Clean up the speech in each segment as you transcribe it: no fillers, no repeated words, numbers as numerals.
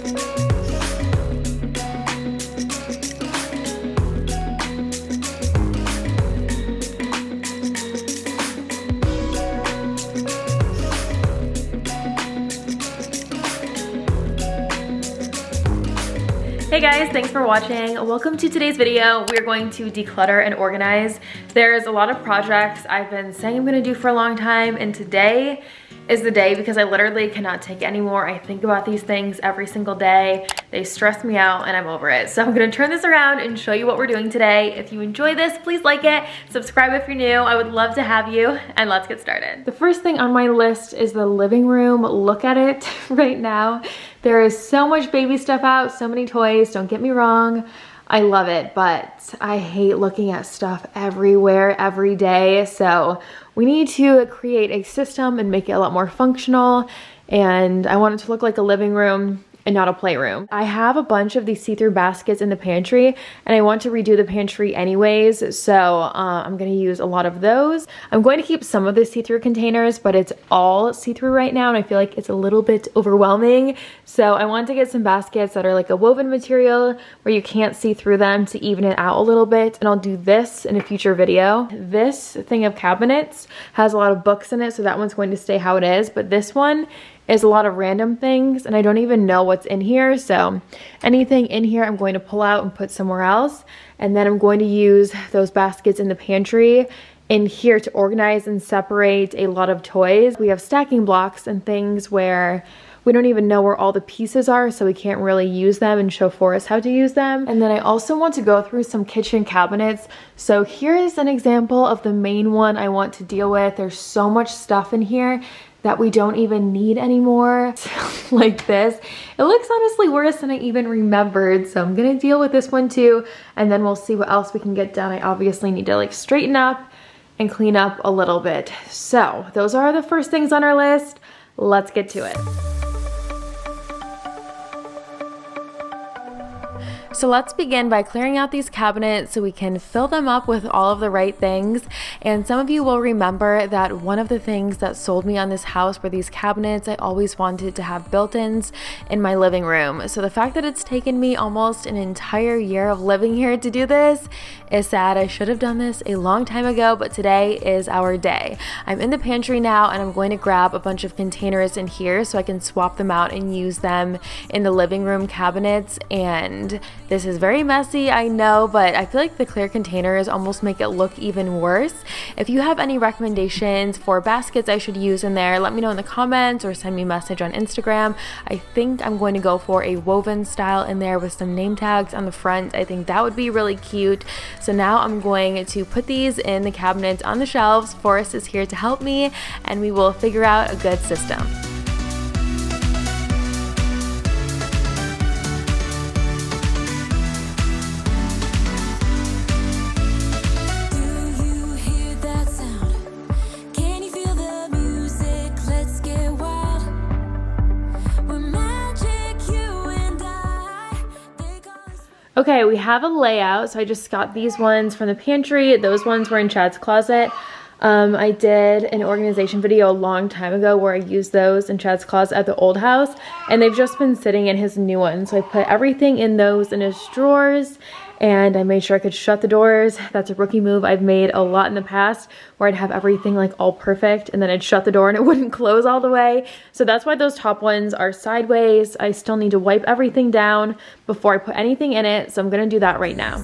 Hey guys, thanks for watching. Welcome to today's video. We're going to declutter and organize. There's a lot of projects I've been saying I'm gonna do for a long time, and today is the day because I literally cannot take anymore. I think about these things every single day. They stress me out and I'm over it. So I'm gonna turn this around and show you what we're doing today. If you enjoy this, please like it, subscribe if you're new. I would love to have you, and let's get started. The first thing on my list is the living room. Look at it right now. There is so much baby stuff out, so many toys, don't get me wrong. I love it, but I hate looking at stuff everywhere, every day. So we need to create a system and make it a lot more functional. And I want it to look like a living room and not a playroom. I have a bunch of these see-through baskets in the pantry, and I want to redo the pantry anyways, so I'm gonna use a lot of those. I'm going to keep some of the see-through containers, but it's all see-through right now, and I feel like it's a little bit overwhelming. So I want to get some baskets that are like a woven material where you can't see through them to even it out a little bit, and I'll do this in a future video. This thing of cabinets has a lot of books in it, so that one's going to stay how it is, but this one is a lot of random things and I don't even know what's in here. So anything in here I'm going to pull out and put somewhere else. And then I'm going to use those baskets in the pantry in here to organize and separate a lot of toys. We have stacking blocks and things where we don't even know where all the pieces are, so we can't really use them and show Forrest how to use them. And then I also want to go through some kitchen cabinets. So here is an example of the main one I want to deal with. There's so much stuff in here that we don't even need anymore. Like this. It looks honestly worse than I even remembered, so I'm gonna deal with this one too, and then we'll see what else we can get done. I obviously need to like straighten up and clean up a little bit. So those are the first things on our list. Let's get to it. So let's begin by clearing out these cabinets so we can fill them up with all of the right things. And some of you will remember that one of the things that sold me on this house were these cabinets. I always wanted to have built-ins in my living room. So the fact that it's taken me almost an entire year of living here to do this is sad. I should have done this a long time ago, but today is our day. I'm in the pantry now and I'm going to grab a bunch of containers in here so I can swap them out and use them in the living room cabinets. And this is very messy, I know, but I feel like the clear containers almost make it look even worse. If you have any recommendations for baskets I should use in there, let me know in the comments or send me a message on Instagram. I think I'm going to go for a woven style in there with some name tags on the front. I think that would be really cute. So now I'm going to put these in the cabinets on the shelves. Forrest is here to help me, and we will figure out a good system. Okay, we have a layout. So I just got these ones from the pantry. Those ones were in Chad's closet. I did an organization video a long time ago where I used those in Chad's closet at the old house, and they've just been sitting in his new one. So I put everything in those in his drawers, and I made sure I could shut the doors. That's a rookie move I've made a lot in the past, where I'd have everything like all perfect and then I'd shut the door and it wouldn't close all the way. So that's why those top ones are sideways. I still need to wipe everything down before I put anything in it, so I'm gonna do that right now.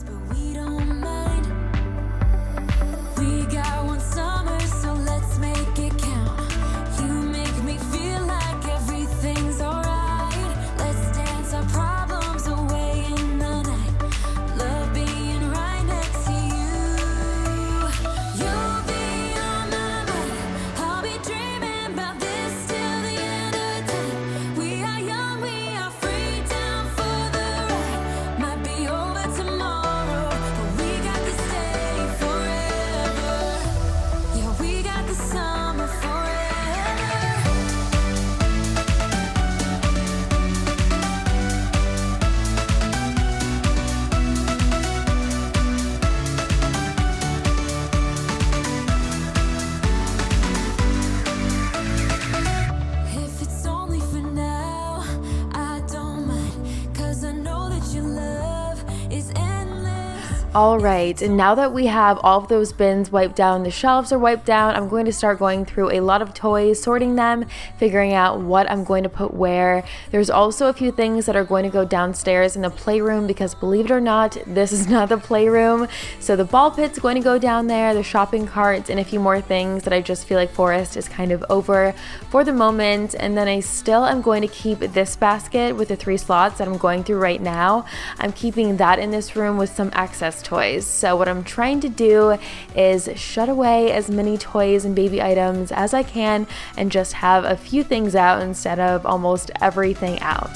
All right, and now that we have all of those bins wiped down, the shelves are wiped down, I'm going to start going through a lot of toys, sorting them, figuring out what I'm going to put where. There's also a few things that are going to go downstairs in the playroom because, believe it or not, this is not the playroom. So the ball pit's going to go down there, the shopping carts, and a few more things that I just feel like Forrest is kind of over for the moment. And then I still am going to keep this basket with the 3 slots that I'm going through right now. I'm keeping that in this room with some excess toys. So what I'm trying to do is shut away as many toys and baby items as I can and just have a few things out instead of almost everything out.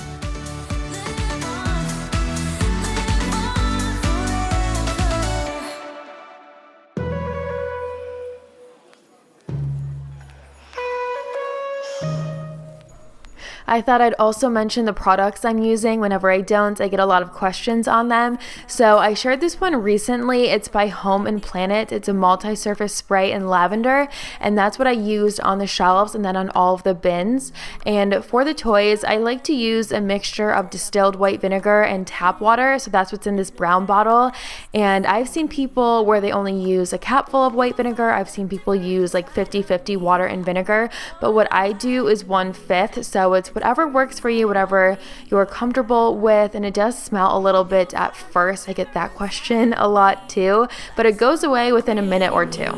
I thought I'd also mention the products I'm using. Whenever I don't, I get a lot of questions on them. So I shared this one recently. It's by Home and Planet. It's a multi-surface spray in lavender, and that's what I used on the shelves and then on all of the bins. And for the toys, I like to use a mixture of distilled white vinegar and tap water. So that's what's in this brown bottle. And I've seen people where they only use a cap full of white vinegar. I've seen people use like 50-50 water and vinegar. But what I do is 1/5. So it's whatever works for you, whatever you're comfortable with. And it does smell a little bit at first. I get that question a lot too, but it goes away within a minute or two.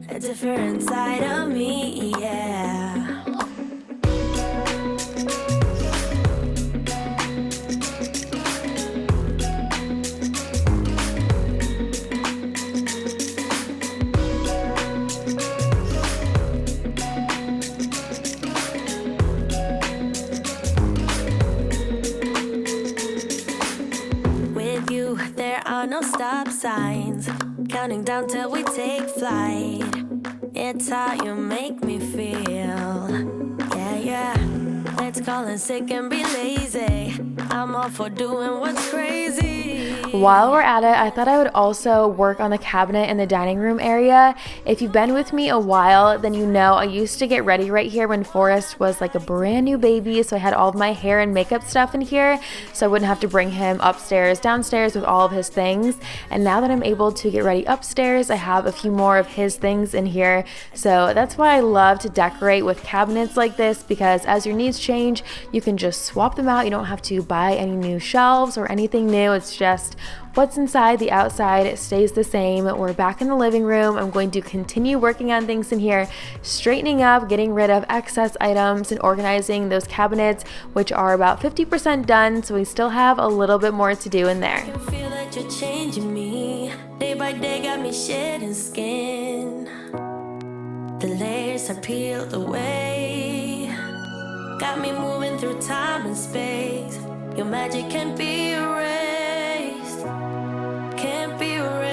A different side of me, yeah. No stop signs, counting down till we take flight. It's how you make me feel. Yeah. Let's call in sick and be lazy. I'm all for doing what's crazy. While we're at it, I thought I would also work on the cabinet in the dining room area. If you've been with me a while, then you know I used to get ready right here when Forrest was like a brand new baby. So I had all of my hair and makeup stuff in here, so I wouldn't have to bring him upstairs, downstairs with all of his things. And now that I'm able to get ready upstairs, I have a few more of his things in here. So that's why I love to decorate with cabinets like this, because as your needs change, you can just swap them out. You don't have to buy any new shelves or anything new. It's just what's inside, the outside stays the same. We're back in the living room. I'm going to continue working on things in here, straightening up, getting rid of excess items, and organizing those cabinets, which are about 50% done. So we still have a little bit more to do in there. I can feel that you're changing me. Day by day got me shedding skin. The layers are peeled away. Got me moving through time and space. Your magic can't be erased. Can't be erased.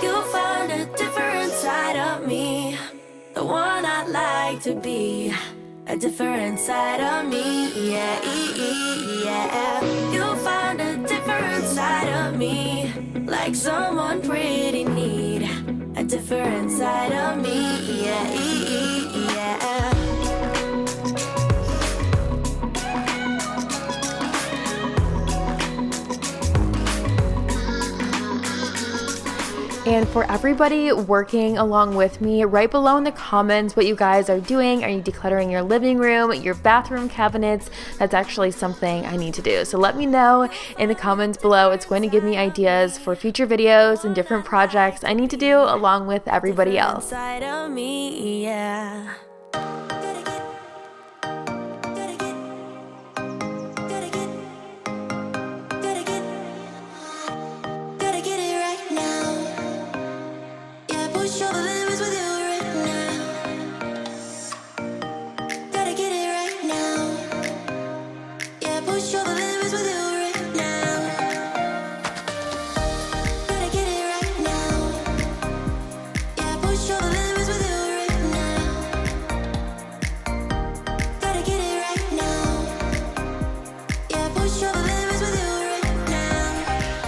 You'll find a different side of me, the one I'd like to be. A different side of me, yeah. You'll find a different side of me, like someone pretty neat. A different side of me, yeah. And for everybody working along with me, write below in the comments what you guys are doing. Are you decluttering your living room, your bathroom cabinets? That's actually something I need to do. So let me know in the comments below. It's going to give me ideas for future videos and different projects I need to do along with everybody else. Side of me, yeah.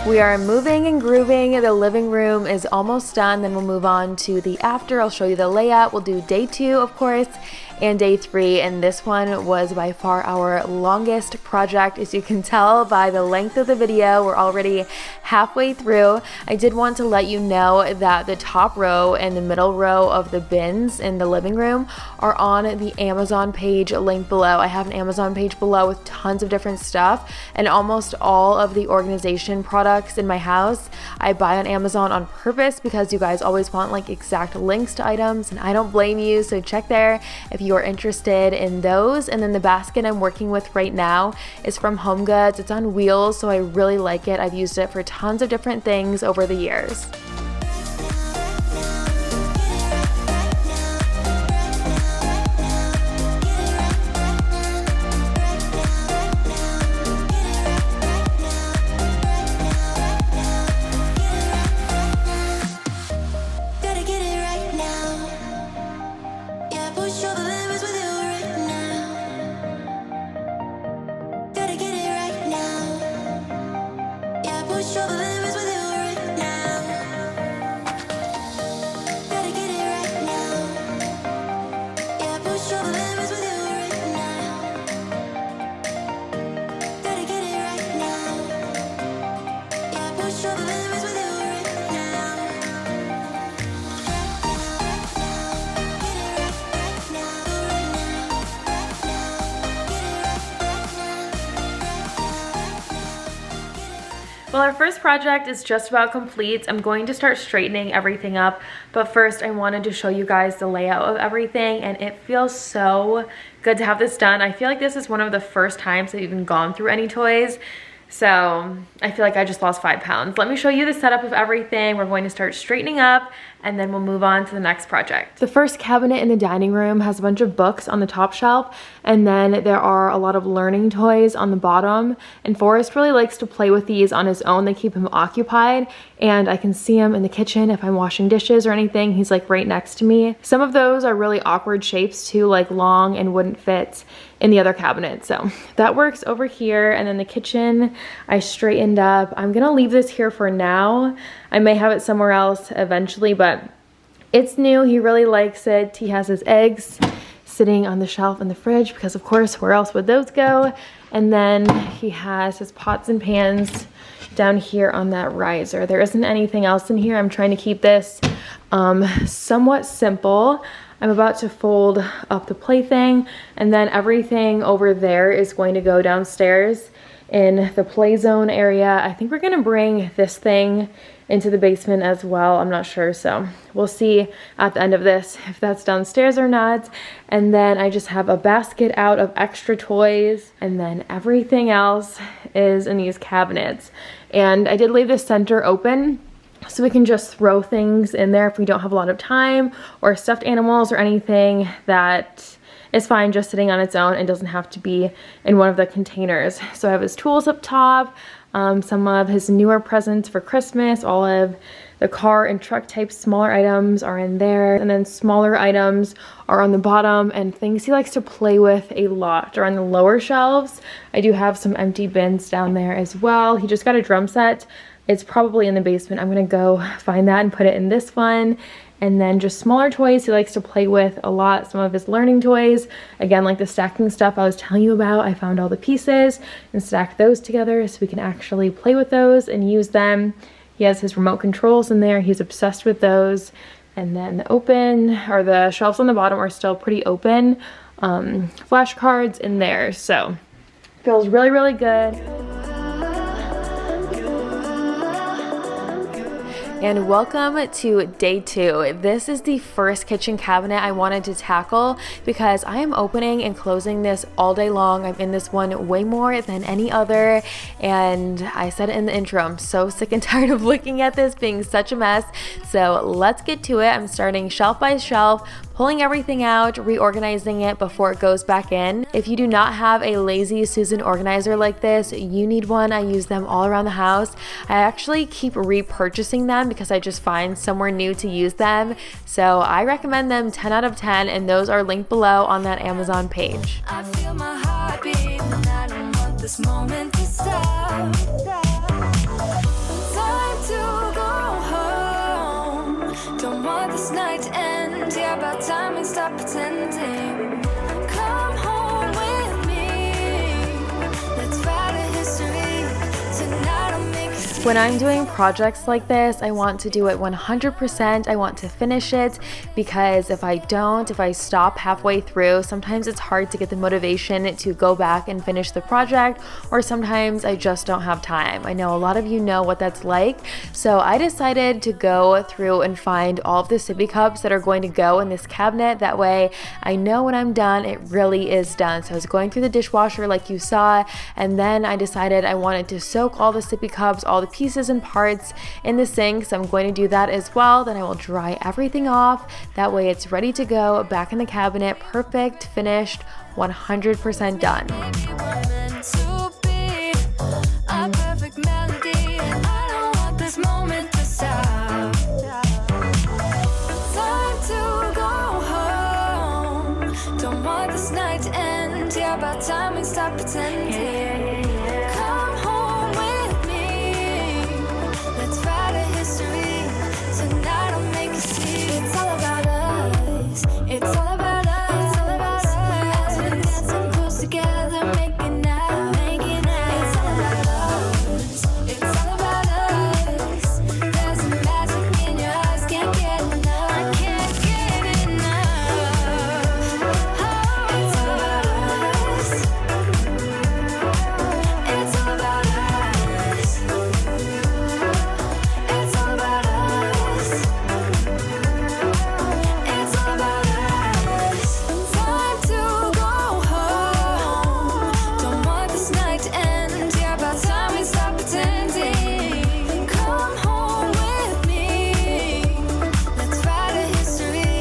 We are moving and grooving. The living room is almost done. Then we'll move on to the after. I'll show you the layout. We'll do day 2, of course. and day 3, and this one was by far our longest project. As you can tell by the length of the video, we're already halfway through. I did want to let you know that the top row and the middle row of the bins in the living room are on the Amazon page linked below. I have an Amazon page below with tons of different stuff, and almost all of the organization products in my house I buy on Amazon on purpose because you guys always want like exact links to items, and I don't blame you, so check there if you are interested in those. And then the basket I'm working with right now is from HomeGoods. It's on wheels, so I really like it. I've used it for tons of different things over the years. Well, our first project is just about complete. I'm going to start straightening everything up, but first I wanted to show you guys the layout of everything, and it feels so good to have this done. I feel like this is one of the first times I've even gone through any toys, so I feel like I just lost 5 pounds. Let me show you the setup of everything. We're going to start straightening up, and then we'll move on to the next project. The first cabinet in the dining room has a bunch of books on the top shelf, and then there are a lot of learning toys on the bottom, and Forrest really likes to play with these on his own. They keep him occupied, and I can see him in the kitchen if I'm washing dishes or anything. He's like right next to me. Some of those are really awkward shapes too, like long and wouldn't fit in the other cabinet, so that works over here. And then the kitchen I straightened up. I'm gonna leave this here for now. I may have it somewhere else eventually, but it's new. He really likes it. He has his eggs sitting on the shelf in the fridge because of course, where else would those go? And then he has his pots and pans down here on that riser. There isn't anything else in here. I'm trying to keep this somewhat simple. I'm about to fold up the plaything, and then everything over there is going to go downstairs in the play zone area. I think we're gonna bring this thing into the basement as well. I'm not sure, so we'll see at the end of this if that's downstairs or not. And then I just have a basket out of extra toys, and then everything else is in these cabinets. And I did leave the center open so we can just throw things in there if we don't have a lot of time, or stuffed animals or anything that is fine just sitting on its own and doesn't have to be in one of the containers. So I have his tools up top, some of his newer presents for Christmas, all of the car and truck type smaller items are in there, and then smaller items are on the bottom, and things he likes to play with a lot are on the lower shelves. I do have some empty bins down there as well. He just got a drum set. It's probably in the basement. I'm gonna go find that and put it in this one. And then just smaller toys he likes to play with a lot. Some of his learning toys, again, like the stacking stuff I was telling you about. I found all the pieces and stacked those together so we can actually play with those and use them. He has his remote controls in there. He's obsessed with those. And then the shelves on the bottom are still pretty open. Flashcards in there. So feels really, really good. And welcome to day 2. This is the first kitchen cabinet I wanted to tackle because I am opening and closing this all day long. I'm in this one way more than any other, and I said it in the intro, I'm so sick and tired of looking at this being such a mess. So let's get to it. I'm starting shelf by shelf, pulling everything out, reorganizing it before it goes back in. If you do not have a Lazy Susan organizer like this, you need one. I use them all around the house. I actually keep repurchasing them because I just find somewhere new to use them. So I recommend them 10 out of 10, and those are linked below on that Amazon page. I feel my heart beat, and I don't want this moment to stop. Time to go home. Don't want this night to end. Yeah, about time we stop pretending. When I'm doing projects like this, I want to do it 100%. I want to finish it, because if I don't, if I stop halfway through, sometimes it's hard to get the motivation to go back and finish the project, or sometimes I just don't have time. I know a lot of you know what that's like, so I decided to go through and find all of the sippy cups that are going to go in this cabinet. That way I know when I'm done, it really is done. So I was going through the dishwasher like you saw, and then I decided I wanted to soak all the sippy cups, all the pieces and parts in the sink, so I'm going to do that as well. Then I will dry everything off. That way it's ready to go back in the cabinet, perfect, finished, 100% done. About time we stop pretending. Come home with me. Let's write a history. Tonight I'll make you see. It's all about us. It's all about us. It's all about us. As we're dancing close together, making out, making out. It's all about us. It's all about us. There's a magic in your eyes. Can't get enough. I can't get enough. It's all about us. It's all about us. It's all about us. It's all about us. Time to go home. Don't want this night to end. Yeah, about time we stop pretending. Come home with me. Let's write a history.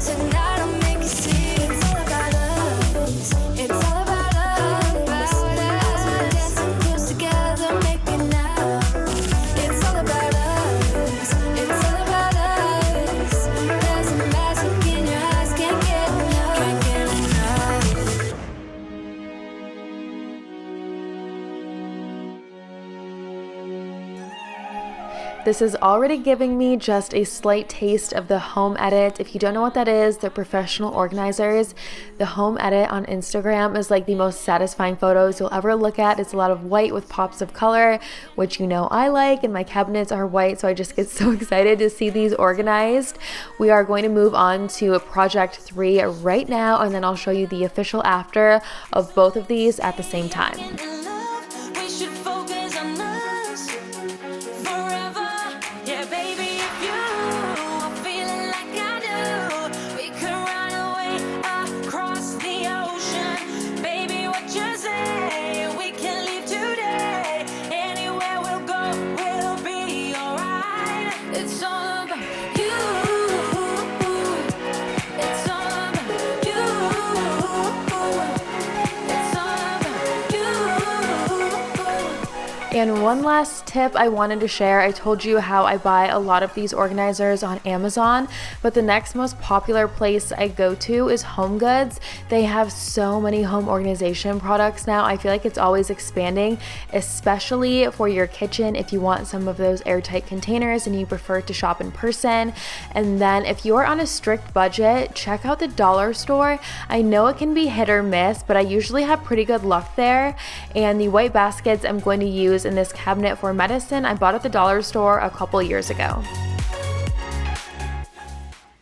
Tonight I'll make you see. It's all about us. It's all about us. As we're dancing close together, making out. It's all about us. It's all about us. There's a magic in your eyes. Can't get enough. Can't get enough. This is already giving me just a slight taste of the home edit. If you don't know what that is, they're professional organizers. The home edit on Instagram is like the most satisfying photos you'll ever look at. It's a lot of white with pops of color, which you know I like, and my cabinets are white, so I just get so excited to see these organized. We are going to move on to project 3 right now, and then I'll show you the official after of both of these at the same time. We should focus on us forever. Yeah, baby, if you are feeling like I do, we could run away across the ocean. Baby, what you say? We can leave today. Anywhere we'll go, we'll be alright. It's all about you. It's all about you. It's all about you. And one last tip I wanted to share. I told you how I buy a lot of these organizers on Amazon, but the next most popular place I go to is HomeGoods. They have so many home organization products now. I feel like it's always expanding, especially for your kitchen if you want some of those airtight containers and you prefer to shop in person. And then if you're on a strict budget, check out the dollar store. I know it can be hit or miss, but I usually have pretty good luck there. And the white baskets I'm going to use in this cabinet for medicine, I bought at the dollar store a couple years ago.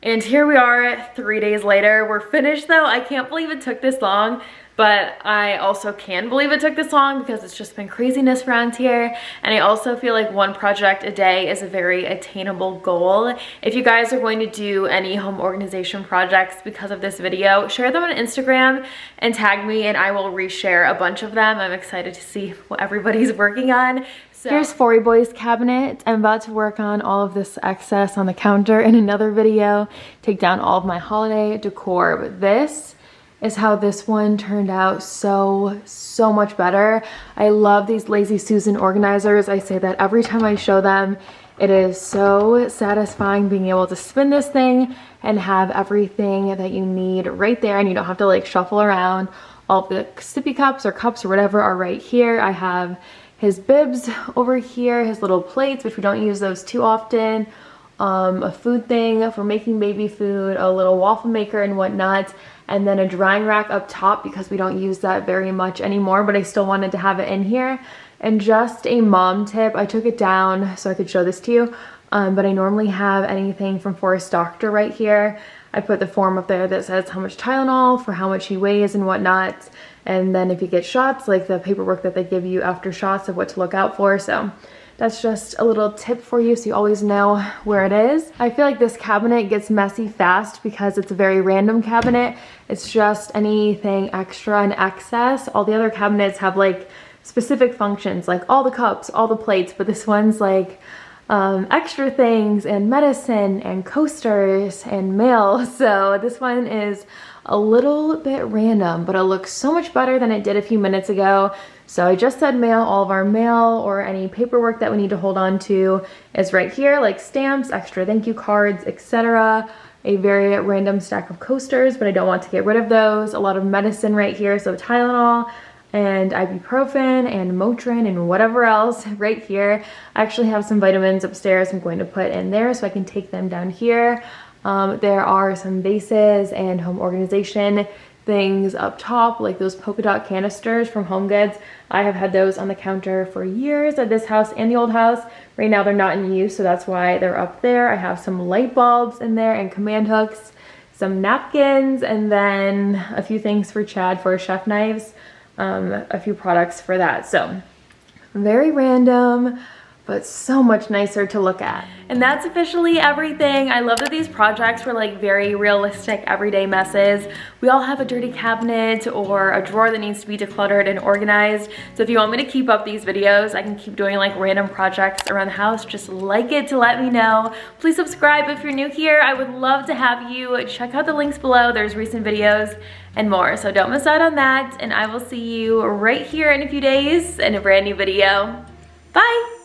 And here we are 3 days later. We're finished though. I can't believe it took this long, but I also can believe it took this long because it's just been craziness around here. And I also feel like one project a day is a very attainable goal. If you guys are going to do any home organization projects because of this video, share them on Instagram and tag me and I will reshare a bunch of them. I'm excited to see what everybody's working on. So here's Fory Boy's cabinet. I'm about to work on all of this excess on the counter in another video, take down all of my holiday decor, but this is how this one turned out. So much better. I love these Lazy Susan organizers. I say that every time I show them. It is so satisfying being able to spin this thing and have everything that you need right there, and you don't have to like shuffle around. All the sippy cups or cups or whatever are right here. I have his bibs over here, his little plates, which we don't use those too often, a food thing for making baby food, a little waffle maker and whatnot, and then a drying rack up top because we don't use that very much anymore, but I still wanted to have it in here. And just a mom tip, I took it down so I could show this to you, but I normally have anything from Forest Doctor right here. I put the form up there that says how much Tylenol for how much he weighs and whatnot. And then if you get shots, like the paperwork that they give you after shots of what to look out for. So that's just a little tip for you so you always know where it is. I feel like this cabinet gets messy fast because it's a very random cabinet. It's just anything extra and excess. All the other cabinets have like specific functions, like all the cups, all the plates, but this one's like extra things and medicine and coasters and mail. So this one is a little bit random, but it looks so much better than it did a few minutes ago. So I just said mail. All of our mail or any paperwork that we need to hold on to is right here, like stamps, extra thank you cards, etc. A very random stack of coasters, but I don't want to get rid of those. A lot of medicine right here, so Tylenol and ibuprofen and Motrin and whatever else right here. I actually have some vitamins upstairs I'm going to put in there so I can take them down here. There are some bases and home organization things up top, like those polka dot canisters from Home Goods. I have had those on the counter for years at this house and the old house. Right now they're not in use, so that's why they're up there. I have some light bulbs in there and command hooks, some napkins, and then a few things for Chad for chef knives, a few products for that. So very random, but so much nicer to look at. And that's officially everything. I love that these projects were like very realistic everyday messes. We all have a dirty cabinet or a drawer that needs to be decluttered and organized. So if you want me to keep up these videos, I can keep doing like random projects around the house. Just like it to let me know. Please subscribe if you're new here. I would love to have you. Check out the links below. There's recent videos and more. So don't miss out on that. And I will see you right here in a few days in a brand new video. Bye.